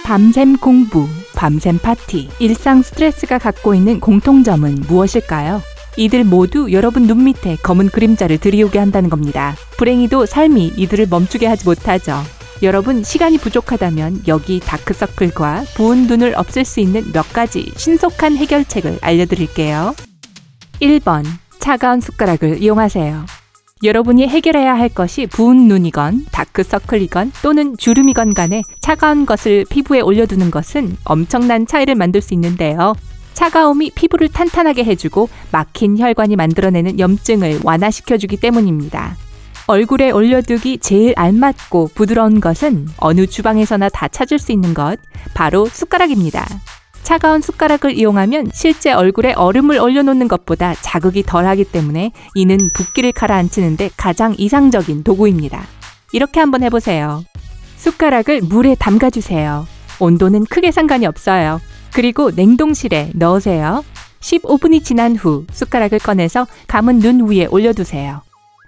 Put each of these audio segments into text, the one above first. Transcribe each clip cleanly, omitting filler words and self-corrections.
밤샘 공부, 밤샘 파티, 일상 스트레스가 갖고 있는 공통점은 무엇일까요? 이들 모두 여러분 눈 밑에 검은 그림자를 들이오게 한다는 겁니다. 불행히도 삶이 이들을 멈추게 하지 못하죠. 여러분 시간이 부족하다면 여기 다크서클과 부은 눈을 없앨 수 있는 몇 가지 신속한 해결책을 알려드릴게요. 1번. 차가운 숟가락을 이용하세요. 여러분이 해결해야 할 것이 부은 눈이건 다크서클이건 또는 주름이건 간에 차가운 것을 피부에 올려두는 것은 엄청난 차이를 만들 수 있는데요. 차가움이 피부를 탄탄하게 해주고 막힌 혈관이 만들어내는 염증을 완화시켜주기 때문입니다. 얼굴에 올려두기 제일 알맞고 부드러운 것은 어느 주방에서나 다 찾을 수 있는 것, 바로 숟가락입니다. 차가운 숟가락을 이용하면 실제 얼굴에 얼음을 올려놓는 것보다 자극이 덜하기 때문에 이는 붓기를 가라앉히는데 가장 이상적인 도구입니다. 이렇게 한번 해보세요. 숟가락을 물에 담가주세요. 온도는 크게 상관이 없어요. 그리고 냉동실에 넣으세요. 15분이 지난 후 숟가락을 꺼내서 감은 눈 위에 올려두세요.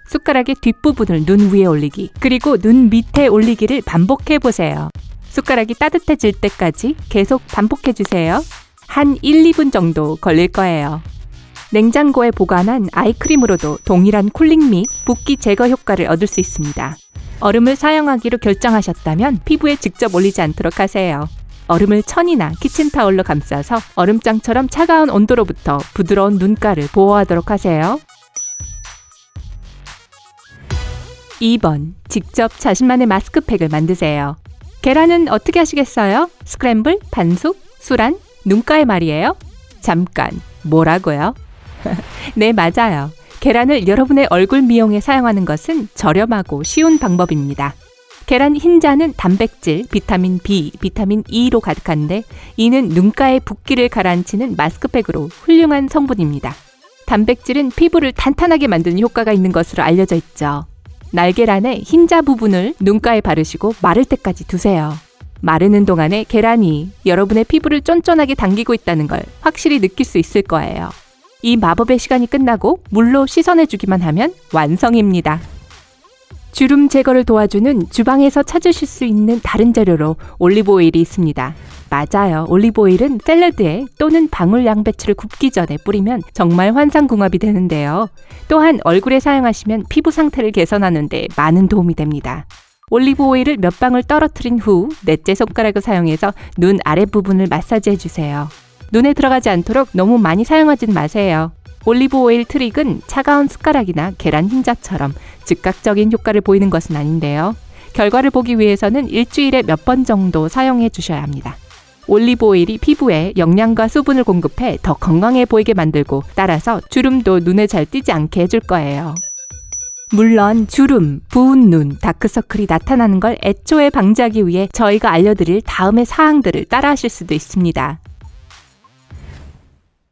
숟가락의 뒷부분을 눈 위에 올리기, 그리고 눈 밑에 올리기를 반복해보세요. 숟가락이 따뜻해질 때까지 계속 반복해주세요. 한 1, 2분 정도 걸릴 거예요. 냉장고에 보관한 아이크림으로도 동일한 쿨링 및 붓기 제거 효과를 얻을 수 있습니다. 얼음을 사용하기로 결정하셨다면 피부에 직접 올리지 않도록 하세요. 얼음을 천이나 키친타올로 감싸서 얼음장처럼 차가운 온도로부터 부드러운 눈가를 보호하도록 하세요. 2번. 직접 자신만의 마스크팩을 만드세요. 계란은 어떻게 하시겠어요? 스크램블, 반숙, 수란, 눈가에 말이에요? 잠깐, 뭐라고요? 네, 맞아요. 계란을 여러분의 얼굴 미용에 사용하는 것은 저렴하고 쉬운 방법입니다. 계란 흰자는 단백질, 비타민 B, 비타민 E로 가득한데 이는 눈가의 붓기를 가라앉히는 마스크팩으로 훌륭한 성분입니다. 단백질은 피부를 탄탄하게 만드는 효과가 있는 것으로 알려져 있죠. 날계란의 흰자 부분을 눈가에 바르시고 마를 때까지 두세요. 마르는 동안에 계란이 여러분의 피부를 쫀쫀하게 당기고 있다는 걸 확실히 느낄 수 있을 거예요. 이 마법의 시간이 끝나고 물로 씻어내주기만 하면 완성입니다. 주름 제거를 도와주는 주방에서 찾으실 수 있는 다른 재료로 올리브 오일이 있습니다. 맞아요. 올리브 오일은 샐러드에 또는 방울 양배추를 굽기 전에 뿌리면 정말 환상궁합이 되는데요. 또한 얼굴에 사용하시면 피부 상태를 개선하는 데 많은 도움이 됩니다. 올리브 오일을 몇 방울 떨어뜨린 후 넷째 손가락을 사용해서 눈 아랫부분을 마사지해 주세요. 눈에 들어가지 않도록 너무 많이 사용하진 마세요. 올리브 오일 트릭은 차가운 숟가락이나 계란 흰자처럼 즉각적인 효과를 보이는 것은 아닌데요. 결과를 보기 위해서는 일주일에 몇 번 정도 사용해 주셔야 합니다. 올리브 오일이 피부에 영양과 수분을 공급해 더 건강해 보이게 만들고 따라서 주름도 눈에 잘 띄지 않게 해줄 거예요. 물론 주름, 부은 눈, 다크서클이 나타나는 걸 애초에 방지하기 위해 저희가 알려드릴 다음의 사항들을 따라하실 수도 있습니다.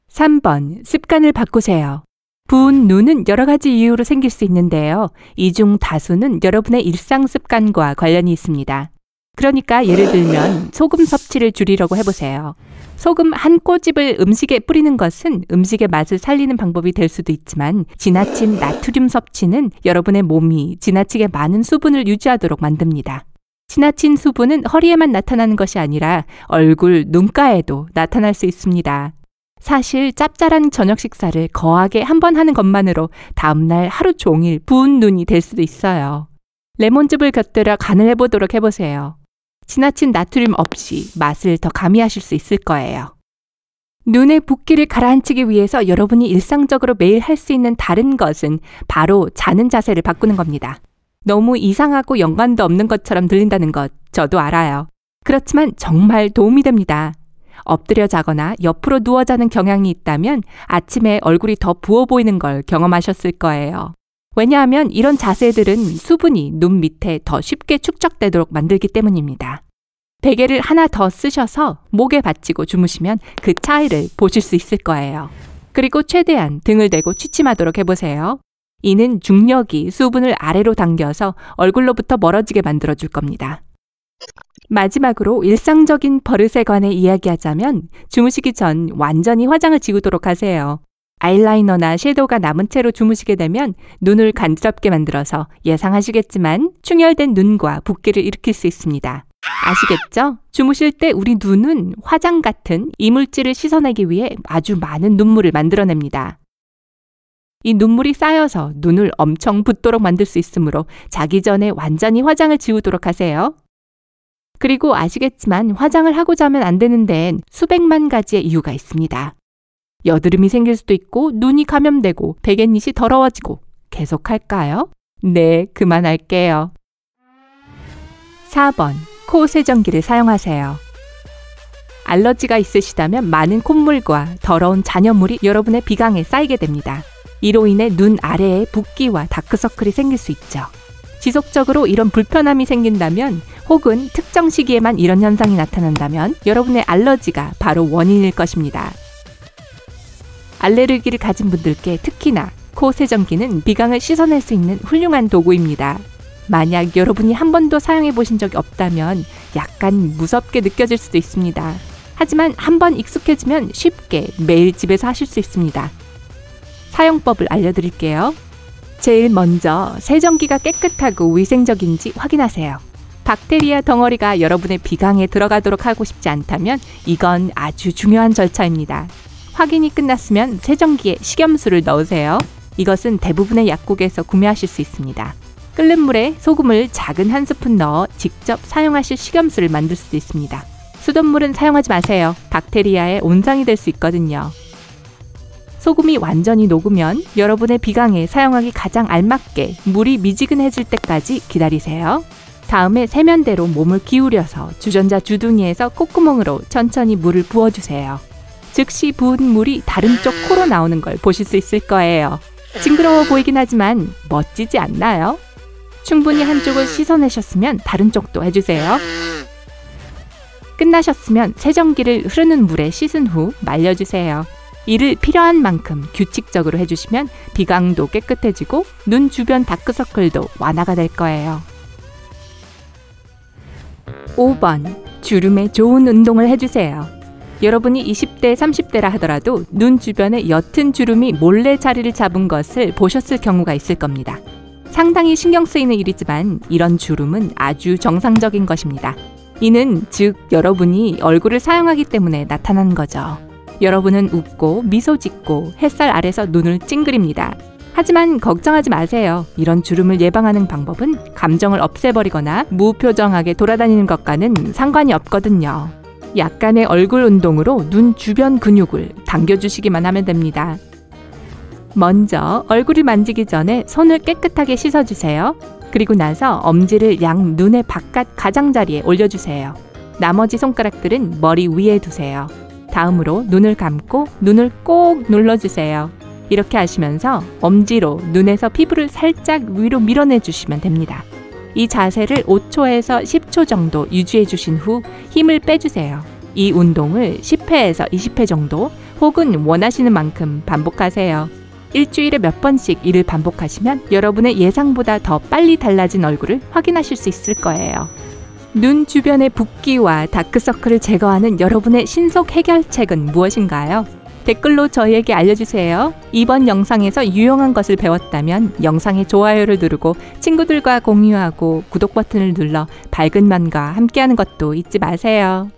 3번. 습관을 바꾸세요. 부은 눈은 여러 가지 이유로 생길 수 있는데요. 이 중 다수는 여러분의 일상 습관과 관련이 있습니다. 그러니까 예를 들면 소금 섭취를 줄이려고 해보세요. 소금 한 꼬집을 음식에 뿌리는 것은 음식의 맛을 살리는 방법이 될 수도 있지만 지나친 나트륨 섭취는 여러분의 몸이 지나치게 많은 수분을 유지하도록 만듭니다. 지나친 수분은 허리에만 나타나는 것이 아니라 얼굴, 눈가에도 나타날 수 있습니다. 사실 짭짤한 저녁 식사를 거하게 한 번 하는 것만으로 다음날 하루 종일 부은 눈이 될 수도 있어요. 레몬즙을 곁들여 간을 해보도록 해보세요. 지나친 나트륨 없이 맛을 더 가미하실 수 있을 거예요. 눈의 붓기를 가라앉히기 위해서 여러분이 일상적으로 매일 할 수 있는 다른 것은 바로 자는 자세를 바꾸는 겁니다. 너무 이상하고 연관도 없는 것처럼 들린다는 것 저도 알아요. 그렇지만 정말 도움이 됩니다. 엎드려 자거나 옆으로 누워 자는 경향이 있다면 아침에 얼굴이 더 부어 보이는 걸 경험하셨을 거예요. 왜냐하면 이런 자세들은 수분이 눈 밑에 더 쉽게 축적되도록 만들기 때문입니다. 베개를 하나 더 쓰셔서 목에 받치고 주무시면 그 차이를 보실 수 있을 거예요. 그리고 최대한 등을 대고 취침하도록 해보세요. 이는 중력이 수분을 아래로 당겨서 얼굴로부터 멀어지게 만들어줄 겁니다. 마지막으로 일상적인 버릇에 관해 이야기하자면 주무시기 전 완전히 화장을 지우도록 하세요. 아이라이너나 섀도우가 남은 채로 주무시게 되면 눈을 간지럽게 만들어서 예상하시겠지만 충혈된 눈과 붓기를 일으킬 수 있습니다. 아시겠죠? 주무실 때 우리 눈은 화장 같은 이물질을 씻어내기 위해 아주 많은 눈물을 만들어냅니다. 이 눈물이 쌓여서 눈을 엄청 붓도록 만들 수 있으므로 자기 전에 완전히 화장을 지우도록 하세요. 그리고 아시겠지만 화장을 하고 자면 안 되는 데엔 수백만 가지의 이유가 있습니다. 여드름이 생길 수도 있고 눈이 감염되고 베갯잇이 더러워지고 계속할까요? 네, 그만할게요. 4번. 코 세정기를 사용하세요. 알러지가 있으시다면 많은 콧물과 더러운 잔여물이 여러분의 비강에 쌓이게 됩니다. 이로 인해 눈 아래에 붓기와 다크서클이 생길 수 있죠. 지속적으로 이런 불편함이 생긴다면 혹은 특정 시기에만 이런 현상이 나타난다면 여러분의 알러지가 바로 원인일 것입니다. 알레르기를 가진 분들께 특히나 코 세정기는 비강을 씻어낼 수 있는 훌륭한 도구입니다. 만약 여러분이 한 번도 사용해 보신 적이 없다면 약간 무섭게 느껴질 수도 있습니다. 하지만 한번 익숙해지면 쉽게 매일 집에서 하실 수 있습니다. 사용법을 알려드릴게요. 제일 먼저 세정기가 깨끗하고 위생적인지 확인하세요. 박테리아 덩어리가 여러분의 비강에 들어가도록 하고 싶지 않다면 이건 아주 중요한 절차입니다. 확인이 끝났으면 세정기에 식염수를 넣으세요. 이것은 대부분의 약국에서 구매하실 수 있습니다. 끓는 물에 소금을 작은 한 스푼 넣어 직접 사용하실 식염수를 만들 수도 있습니다. 수돗물은 사용하지 마세요. 박테리아의 온상이 될 수 있거든요. 소금이 완전히 녹으면 여러분의 비강에 사용하기 가장 알맞게 물이 미지근해질 때까지 기다리세요. 다음에 세면대로 몸을 기울여서 주전자 주둥이에서 콧구멍으로 천천히 물을 부어주세요. 즉시 부은 물이 다른 쪽 코로 나오는 걸 보실 수 있을 거예요. 징그러워 보이긴 하지만 멋지지 않나요? 충분히 한쪽을 씻어내셨으면 다른 쪽도 해주세요. 끝나셨으면 세정기를 흐르는 물에 씻은 후 말려주세요. 이를 필요한 만큼 규칙적으로 해주시면 비강도 깨끗해지고 눈 주변 다크서클도 완화가 될 거예요. 5번. 주름에 좋은 운동을 해주세요. 여러분이 20대, 30대라 하더라도 눈 주변에 옅은 주름이 몰래 자리를 잡은 것을 보셨을 경우가 있을 겁니다. 상당히 신경 쓰이는 일이지만 이런 주름은 아주 정상적인 것입니다. 이는 즉 여러분이 얼굴을 사용하기 때문에 나타난 거죠. 여러분은 웃고 미소 짓고 햇살 아래서 눈을 찡그립니다. 하지만 걱정하지 마세요. 이런 주름을 예방하는 방법은 감정을 없애버리거나 무표정하게 돌아다니는 것과는 상관이 없거든요. 약간의 얼굴 운동으로 눈 주변 근육을 당겨주시기만 하면 됩니다. 먼저 얼굴을 만지기 전에 손을 깨끗하게 씻어주세요. 그리고 나서 엄지를 양 눈의 바깥 가장자리에 올려주세요. 나머지 손가락들은 머리 위에 두세요. 다음으로 눈을 감고 눈을 꼭 눌러주세요. 이렇게 하시면서 엄지로 눈에서 피부를 살짝 위로 밀어내주시면 됩니다. 이 자세를 5초에서 10초 정도 유지해 주신 후 힘을 빼주세요. 이 운동을 10회에서 20회 정도 혹은 원하시는 만큼 반복하세요. 일주일에 몇 번씩 이를 반복하시면 여러분의 예상보다 더 빨리 달라진 얼굴을 확인하실 수 있을 거예요. 눈 주변의 붓기와 다크서클을 제거하는 여러분의 신속 해결책은 무엇인가요? 댓글로 저희에게 알려주세요. 이번 영상에서 유용한 것을 배웠다면 영상에 좋아요를 누르고 친구들과 공유하고 구독 버튼을 눌러 밝은 면과 함께하는 것도 잊지 마세요.